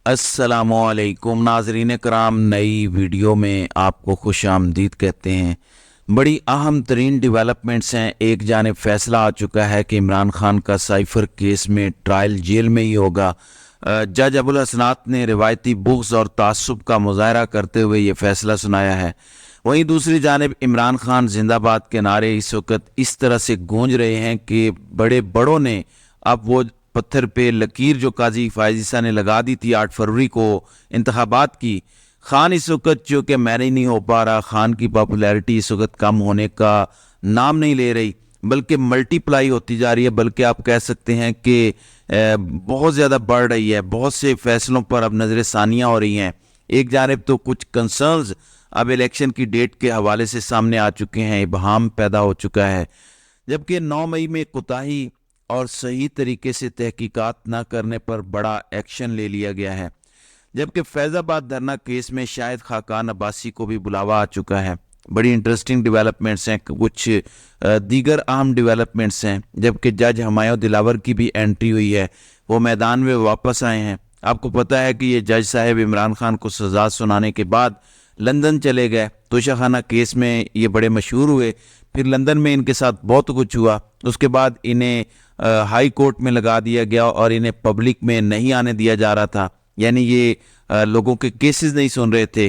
السلام علیکم ناظرین کرام، نئی ویڈیو میں آپ کو خوش آمدید کہتے ہیں۔ بڑی اہم ترین ڈیولپمنٹس ہیں۔ ایک جانب فیصلہ آ چکا ہے کہ عمران خان کا سائفر کیس میں ٹرائل جیل میں ہی ہوگا۔ جج ابوالحسنات نے روایتی بغض اور تعصب کا مظاہرہ کرتے ہوئے یہ فیصلہ سنایا ہے۔ وہیں دوسری جانب عمران خان زندہ باد کے نعرے اس وقت اس طرح سے گونج رہے ہیں کہ بڑے بڑوں نے اب وہ پتھر پہ لکیر جو قاضی فائز عیسیٰ نے لگا دی تھی 8 فروری کو انتخابات کی، خان اس وقت چونکہ مینیج نہیں ہو پا رہا، خان کی پاپولیرٹی اس وقت کم ہونے کا نام نہیں لے رہی بلکہ ملٹی پلائی ہوتی جا رہی ہے، بلکہ آپ کہہ سکتے ہیں کہ بہت زیادہ بڑھ رہی ہے۔ بہت سے فیصلوں پر اب نظر ثانیہ ہو رہی ہیں۔ ایک جانب تو کچھ کنسرنز اب الیکشن کی ڈیٹ کے حوالے سے سامنے آ چکے ہیں، ابہام پیدا ہو چکا ہے، جبکہ 9 مئی میں کوتاہی اور صحیح طریقے سے تحقیقات نہ کرنے پر بڑا ایکشن لے لیا گیا ہے، جبکہ فیض آباد دھرنا کیس میں شاہد خاقان عباسی کو بھی بلاوا آ چکا ہے۔ بڑی انٹرسٹنگ ڈیولپمنٹس ہیں، کچھ دیگر اہم ڈیولپمنٹس ہیں، جبکہ جج ہمایوں دلاور کی بھی انٹری ہوئی ہے، وہ میدان میں واپس آئے ہیں۔ آپ کو پتہ ہے کہ یہ جج صاحب عمران خان کو سزا سنانے کے بعد لندن چلے گئے، توشہ خانہ کیس میں یہ بڑے مشہور ہوئے، پھر لندن میں ان کے ساتھ بہت کچھ ہوا، اس کے بعد انہیں ہائی کورٹ میں لگا دیا گیا اور انہیں پبلک میں نہیں آنے دیا جا رہا تھا، یعنی یہ لوگوں کے کیسز نہیں سن رہے تھے۔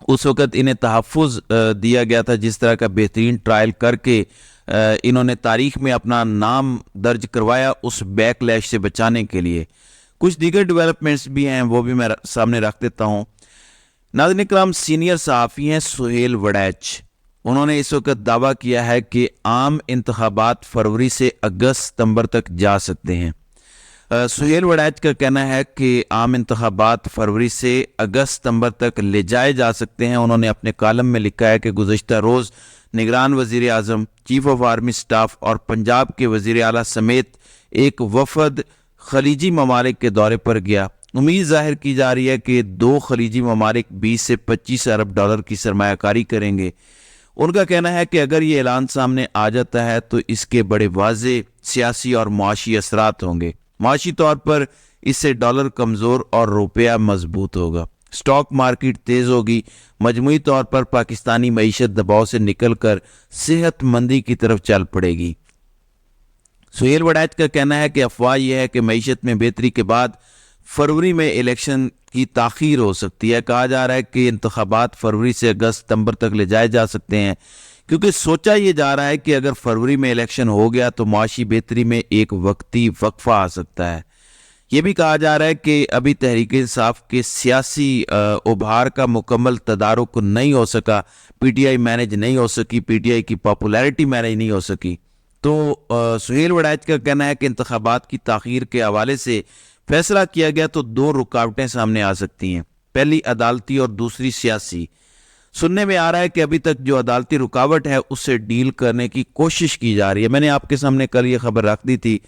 اس وقت انہیں تحفظ دیا گیا تھا، جس طرح کا بہترین ٹرائل کر کے انہوں نے تاریخ میں اپنا نام درج کروایا اس بیک لیش سے بچانے کے لیے۔ کچھ دیگر ڈیولپمنٹس بھی ہیں، وہ بھی میں سامنے رکھ دیتا ہوں۔ ناظرین اکرام، سینئر صحافی ہیں سہیل وڑیچ، انہوں نے اس وقت دعویٰ کیا ہے کہ عام انتخابات فروری سے اگست ستمبر تک جا سکتے ہیں۔ سہیل وڑیچ کا کہنا ہے کہ عام انتخابات فروری سے اگست ستمبر تک لے جائے جا سکتے ہیں۔ انہوں نے اپنے کالم میں لکھا ہے کہ گزشتہ روز نگران وزیر اعظم، چیف آف آرمی سٹاف اور پنجاب کے وزیر اعلیٰ سمیت ایک وفد خلیجی ممالک کے دورے پر گیا۔ امید ظاہر کی جا رہی ہے کہ 2 خلیجی ممالک 20 سے 25 ارب ڈالر کی سرمایہ کاری کریں گے۔ ان کا کہنا ہے کہ اگر یہ اعلان سامنے آ جاتا ہے تو اس کے بڑے واضح سیاسی اور معاشی اثرات ہوں گے۔ معاشی طور پر اس سے ڈالر کمزور اور روپیہ مضبوط ہوگا، سٹاک مارکیٹ تیز ہوگی، مجموعی طور پر پاکستانی معیشت دباؤ سے نکل کر صحت مندی کی طرف چل پڑے گی۔ سہیل وڑیچ کا کہنا ہے کہ افواہ یہ ہے کہ معیشت میں بہتری کے بعد فروری میں الیکشن کی تاخیر ہو سکتی ہے۔ کہا جا رہا ہے کہ انتخابات فروری سے اگست ستمبر تک لے جائے جا سکتے ہیں، کیونکہ سوچا یہ جا رہا ہے کہ اگر فروری میں الیکشن ہو گیا تو معاشی بہتری میں ایک وقتی وقفہ آ سکتا ہے۔ یہ بھی کہا جا رہا ہے کہ ابھی تحریک انصاف کے سیاسی ابھار کا مکمل تدارک نہیں ہو سکا، پی ٹی آئی مینج نہیں ہو سکی، پی ٹی آئی کی پاپولیرٹی مینج نہیں ہو سکی۔ تو سہیل وڑیچ کا کہنا ہے کہ انتخابات کی تاخیر کے حوالے سے فیصلہ کیا گیا تو 2 رکاوٹیں سامنے آ سکتی ہیں، پہلی عدالتی اور دوسری سیاسی۔ سننے میں آ رہا ہے کہ ابھی تک جو عدالتی رکاوٹ ہے اس سے ڈیل کرنے کی کوشش کی جا رہی ہے۔ میں نے آپ کے سامنے کل یہ خبر رکھ دی تھی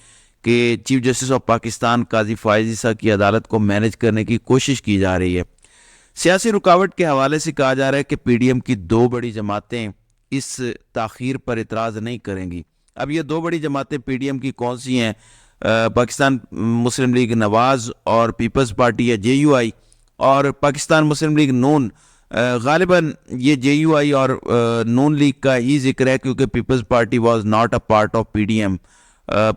کہ چیف جسٹس آف پاکستان قاضی فائز عیسیٰ کی عدالت کو مینج کرنے کی کوشش کی جا رہی ہے۔ سیاسی رکاوٹ کے حوالے سے کہا جا رہا ہے کہ پی ڈی ایم کی 2 بڑی جماعتیں اس تاخیر پر اعتراض نہیں کریں گی۔ اب یہ 2 بڑی جماعتیں پی ڈی ایم کی کون سی ہیں؟ پاکستان مسلم لیگ نواز اور پیپلز پارٹی یا جے یو آئی، اور پاکستان مسلم لیگ نون۔ غالباً یہ جے یو آئی اور نون لیگ کا ہی ذکر ہے، کیونکہ Peoples Party was not a part of P D M.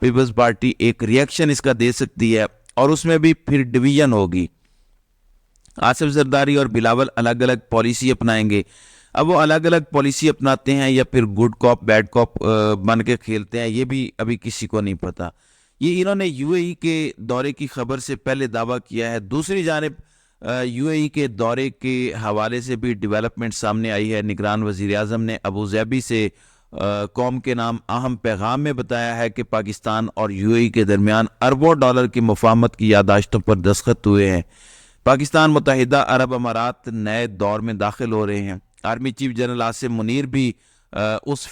Peoples Party ایک ریئیکشن اس کا دے سکتی ہے اور اس میں بھی پھر ڈویژن ہوگی۔ آصف زرداری اور بلاول الگ الگ پالیسی اپنائیں گے۔ اب وہ الگ الگ پالیسی اپناتے ہیں یا پھر گڈ کاپ بیڈ کاپ بن کے کھیلتے ہیں، یہ بھی ابھی کسی کو نہیں پتہ۔ یہ انہوں نے یو اے ای کے دورے کی خبر سے پہلے دعویٰ کیا ہے۔ دوسری جانب یو اے ای کے دورے کے حوالے سے بھی ڈیولپمنٹ سامنے آئی ہے۔ نگران وزیر اعظم نے ابوظہبی سے قوم کے نام اہم پیغام میں بتایا ہے کہ پاکستان اور یو اے ای کے درمیان اربوں ڈالر کی مفاہمت کی یادداشتوں پر دستخط ہوئے ہیں۔ پاکستان متحدہ عرب امارات نئے دور میں داخل ہو رہے ہیں۔ Army chief general Asim Munir بھی اس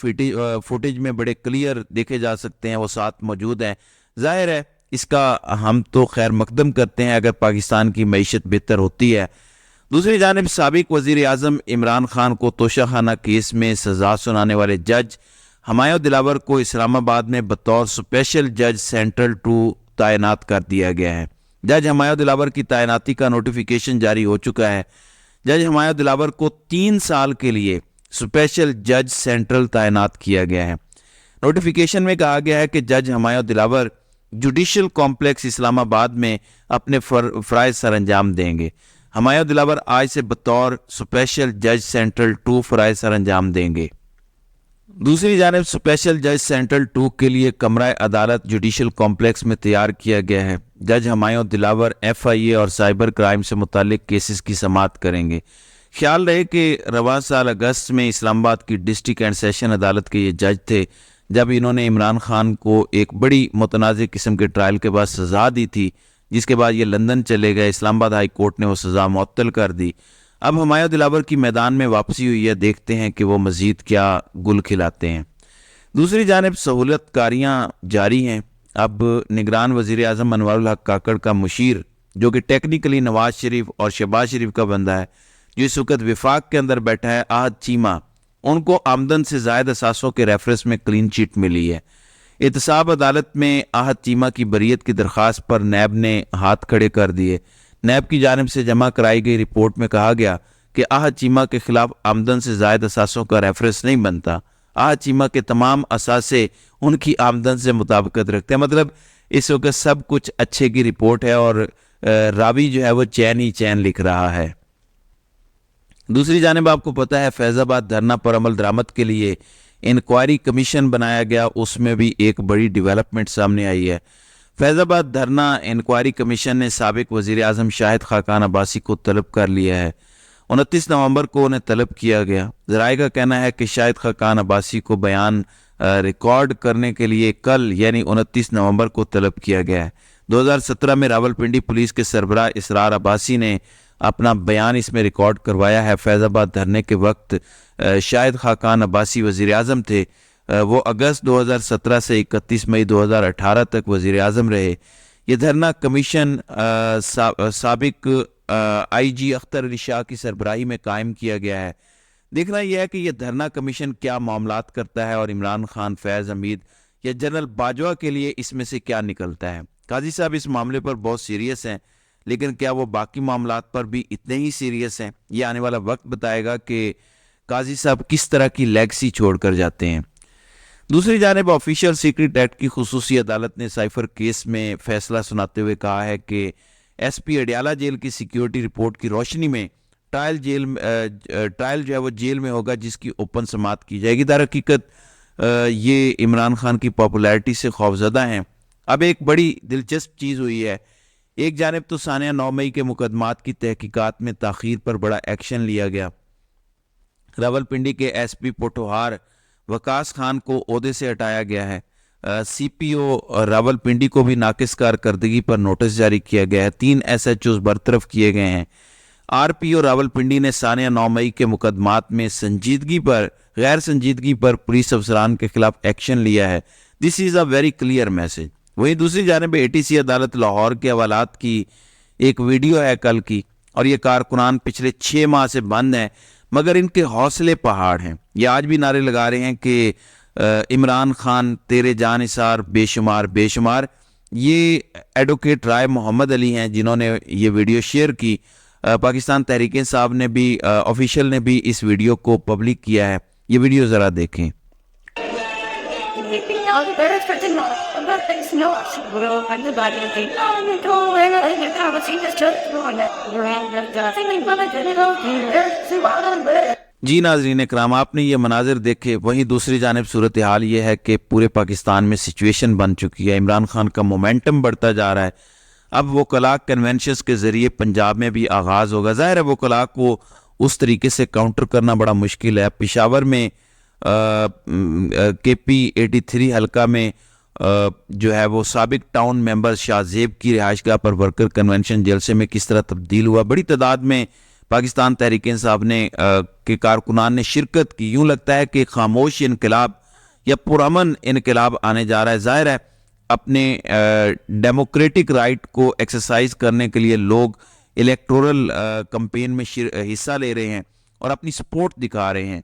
فوٹیج میں بڑے کلیئر دیکھے جا سکتے ہیں، وہ ساتھ موجود ہیں۔ ظاہر ہے اس کا ہم تو خیر مقدم کرتے ہیں اگر پاکستان کی معیشت بہتر ہوتی ہے۔ دوسری جانب سابق وزیر اعظم عمران خان کو توشہ خانہ کیس میں سزا سنانے والے جج ہمایوں دلاور کو اسلام آباد میں بطور اسپیشل جج سینٹرل 2 تعینات کر دیا گیا ہے۔ جج ہمایوں دلاور کی تعیناتی کا نوٹیفیکیشن جاری ہو چکا ہے۔ جج ہمایوں دلاور کو 3 سال کے لیے اسپیشل جج سینٹرل تعینات کیا گیا ہے۔ نوٹیفیکیشن میں کہا گیا ہے کہ جج ہمایوں دلاور جوڈیشل کمپلیکس اسلام آباد میں اپنے فرائض سر انجام دیں گے۔ ہمایوں دلاور آج سے بطور اسپیشل جج سینٹرل 2 فرائض سر انجام دیں گے۔ دوسری جانب اسپیشل جج سینٹرل 2 کے لیے کمرہ عدالت جوڈیشل کمپلیکس میں تیار کیا گیا ہے۔ جج ہمایوں دلاور FIA اور سائبر کرائم سے متعلق کیسز کی سماعت کریں گے۔ خیال رہے کہ رواں سال اگست میں اسلام آباد کی ڈسٹرکٹ اینڈ سیشن عدالت کے یہ جج تھے جب انہوں نے عمران خان کو ایک بڑی متنازع قسم کے ٹرائل کے بعد سزا دی تھی، جس کے بعد یہ لندن چلے گئے۔ اسلام آباد ہائی کورٹ نے وہ سزا معطل کر دی۔ اب ہمایوں دلاور کی میدان میں واپسی ہوئی ہے، دیکھتے ہیں کہ وہ مزید کیا گل کھلاتے ہیں۔ دوسری جانب سہولت کاریاں جاری ہیں۔ اب نگران وزیر اعظم انوار الحق کاکڑ کا مشیر، جو کہ ٹیکنیکلی نواز شریف اور شہباز شریف کا بندہ ہے، جو اس وقت وفاق کے اندر بیٹھا ہے، احد چیمہ، ان کو آمدن سے زائد اثاثوں کے ریفرنس میں کلین چٹ ملی ہے۔ احتساب عدالت میں احد چیمہ کی بریت کی درخواست پر نیب نے ہاتھ کھڑے کر دیے۔ نیب کی جانب سے جمع کرائی گئی رپورٹ میں کہا گیا کہ احد چیمہ کے خلاف آمدن سے زائد اثاثوں کا ریفرنس نہیں بنتا۔ احد چیمہ کے تمام اثاثے ان کی آمدن سے مطابقت رکھتے ہیں۔ مطلب اس وقت سب کچھ اچھے کی رپورٹ ہے اور راوی جو ہے وہ چین ہی چین لکھ رہا ہے۔ دوسری جانب آپ کو پتہ ہے فیض آباد دھرنا پر عمل درآمد کے لیے انکوائری کمیشن بنایا گیا، اس میں بھی ایک بڑی ڈیولپمنٹ سامنے آئی ہے۔ فیض آباد دھرنا انکوائری کمیشن نے سابق وزیر اعظم شاہد خاقان عباسی کو طلب کر لیا ہے۔ 29 نومبر کو انہیں طلب کیا گیا۔ ذرائع کا کہنا ہے کہ شاہد خاقان عباسی کو بیان ریکارڈ کرنے کے لیے کل یعنی 29 نومبر کو طلب کیا گیا ہے۔ 2017 میں راولپنڈی پولیس کے سربراہ اسرار عباسی نے اپنا بیان اس میں ریکارڈ کروایا ہے۔ فیض آباد دھرنے کے وقت شاہد خاقان عباسی وزیر اعظم تھے۔ وہ اگست 2017 سے 31 مئی 2018 تک وزیر اعظم رہے۔ یہ دھرنا کمیشن سابق IG اختر علی شاہ کی سربراہی میں قائم کیا گیا ہے۔ دیکھنا یہ ہے کہ یہ دھرنا کمیشن کیا معاملات کرتا ہے اور عمران خان، فیض حمید یا جنرل باجوہ کے لیے اس میں سے کیا نکلتا ہے۔ قاضی صاحب اس معاملے پر بہت سیریس ہیں، لیکن کیا وہ باقی معاملات پر بھی اتنے ہی سیریس ہیں؟ یہ آنے والا وقت بتائے گا کہ قاضی صاحب کس طرح کی لیگسی چھوڑ کر جاتے ہیں۔ دوسری جانب آفیشل سیکرٹ ایکٹ کی خصوصی عدالت نے سائفر کیس میں فیصلہ سناتے ہوئے کہا ہے کہ SP اڈیالہ جیل کی سیکیورٹی رپورٹ کی روشنی میں ٹرائل جو ہے وہ جیل میں ہوگا، جس کی اوپن سماعت کی جائے گی۔ در حقیقت یہ عمران خان کی پاپولیرٹی سے خوفزدہ ہیں۔ اب ایک بڑی دلچسپ چیز ہوئی ہے، ایک جانب تو سانحہ 9 مئی کے مقدمات کی تحقیقات میں تاخیر پر بڑا ایکشن لیا گیا۔ راولپنڈی کے SP پوٹھوہار وکاس خان کو عہدے سے ہٹایا گیا ہے۔ CPO راولپنڈی کو بھی ناقص کارکردگی پر نوٹس جاری کیا گیا ہے۔ 3 SHOs برطرف کیے گئے ہیں۔ RPO راولپنڈی نے سانحہ 9 مئی کے مقدمات میں غیر سنجیدگی پر پولیس افسران کے خلاف ایکشن لیا ہے۔ دس از اے ویری کلیئر میسج۔ وہیں دوسری جانب ATC عدالت لاہور کے حوالات کی ایک ویڈیو ہے کل کی، اور یہ کارکنان پچھلے 6 ماہ سے بند ہیں، مگر ان کے حوصلے پہاڑ ہیں۔ یہ آج بھی نعرے لگا رہے ہیں کہ عمران خان تیرے جان نثار بے شمار بے شمار۔ یہ ایڈوکیٹ رائے محمد علی ہیں جنہوں نے یہ ویڈیو شیئر کی۔ پاکستان تحریک انصاف نے بھی آفیشیل نے بھی اس ویڈیو کو پبلک کیا ہے۔ یہ ویڈیو ذرا دیکھیں۔ جی ناظرین اکرام، آپ نے یہ مناظر دیکھے۔ وہیں دوسری جانب صورتحال یہ ہے کہ پورے پاکستان میں سچویشن بن چکی ہے۔ عمران خان کا مومنٹم بڑھتا جا رہا ہے۔ اب وکلاء کنونشنز کے ذریعے پنجاب میں بھی آغاز ہوگا۔ ظاہر ہے وکلاء کو اس طریقے سے کاؤنٹر کرنا بڑا مشکل ہے۔ پشاور میں KP 83 حلقہ میں جو ہے وہ سابق ٹاؤن ممبر شاہ زیب کی رہائش گاہ پر ورکر کنونشن جلسے میں کس طرح تبدیل ہوا۔ بڑی تعداد میں پاکستان تحریک انصاف کے کارکنان نے شرکت کی۔ یوں لگتا ہے کہ خاموش انقلاب یا پرامن انقلاب آنے جا رہا ہے۔ ظاہر ہے اپنے ڈیموکریٹک رائٹ کو ایکسرسائز کرنے کے لیے لوگ الیکٹورل کمپین میں حصہ لے رہے ہیں اور اپنی سپورٹ دکھا رہے ہیں۔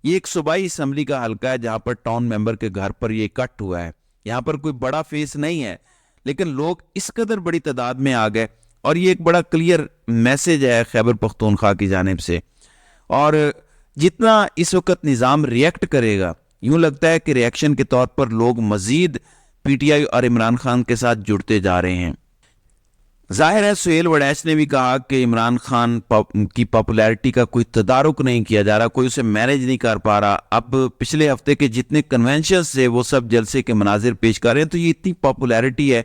یہ ایک صوبائی اسمبلی کا حلقہ ہے جہاں پر ٹاؤن ممبر کے گھر پر یہ کٹ ہوا ہے۔ یہاں پر کوئی بڑا فیس نہیں ہے، لیکن لوگ اس قدر بڑی تعداد میں آ گئے، اور یہ ایک بڑا کلیئر میسج ہے خیبر پختونخوا کی جانب سے. اور جتنا اس وقت نظام ریئیکٹ کرے گا، یوں لگتا ہے کہ ریئیکشن کے طور پر لوگ مزید پی ٹی آئی اور عمران خان کے ساتھ جڑتے جا رہے ہیں. ظاہر ہے سہیل وڑیچ نے بھی کہا کہ عمران خان کی پاپولیرٹی کا کوئی تدارک نہیں کیا جا رہا، کوئی اسے مینیج نہیں کر پا رہا. اب پچھلے ہفتے کے جتنے کنونشنز تھے وہ سب جلسے کے مناظر پیش کر رہے ہیں، تو یہ اتنی پاپولیرٹی ہے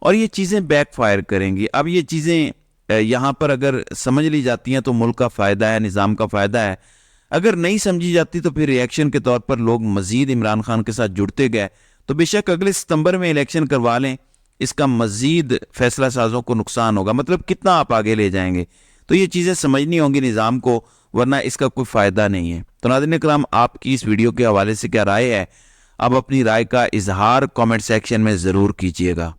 اور یہ چیزیں بیک فائر کریں گی. اب یہ چیزیں یہاں پر اگر سمجھ لی جاتی ہیں تو ملک کا فائدہ ہے، نظام کا فائدہ ہے. اگر نہیں سمجھی جاتی تو پھر ریئیکشن کے طور پر لوگ مزید عمران خان کے ساتھ جڑتے گئے. تو بے شک اگلے ستمبر میں الیکشن کروا لیں، اس کا مزید فیصلہ سازوں کو نقصان ہوگا. مطلب کتنا آپ آگے لے جائیں گے. تو یہ چیزیں سمجھنی ہوں گی نظام کو، ورنہ اس کا کوئی فائدہ نہیں ہے. تو ناظرین اکرام، آپ کی اس ویڈیو کے حوالے سے کیا رائے ہے؟ آپ اپنی رائے کا اظہار کامنٹ سیکشن میں ضرور کیجیے گا.